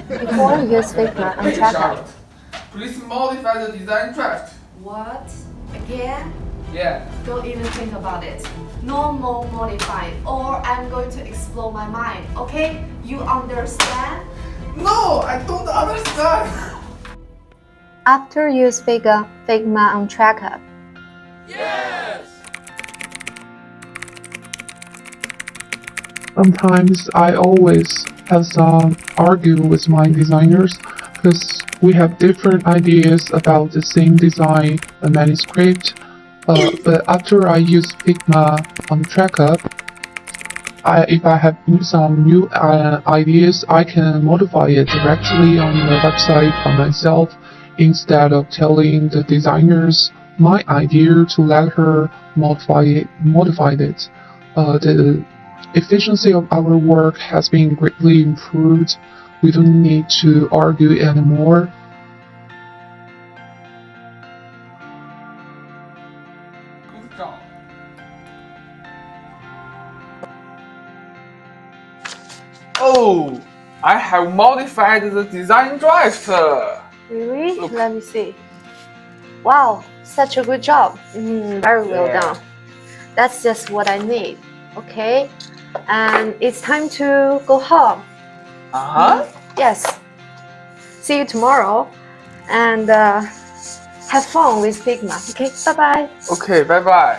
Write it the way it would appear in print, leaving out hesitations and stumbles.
Before you use Figma and Tracup. Please modify the design draft. What? Again? Yeah. Don't even think about it. No more modifying, or I'm going to explode my mind, okay? You understand? No, I don't understand. After use Figma and Tracup. Yes. Sometimes I always have some argue with my designers because we have different ideas about the same design, the manuscript. But after I use Figma on Tracup, if I have some new ideas, I can modify it directly on the website by myself instead of telling the designers my idea to let her modify it. The efficiency of our work has been greatly improved. We don't need to argue anymore. Good job. Oh, I have modified the design draft. Really? Look. Let me see. Wow, such a good job. Very well Yeah. done. That's just what I need. Okay, and it's time to go home. Yes. See you tomorrow, and have fun with Figma. Okay, bye bye. Okay, bye bye.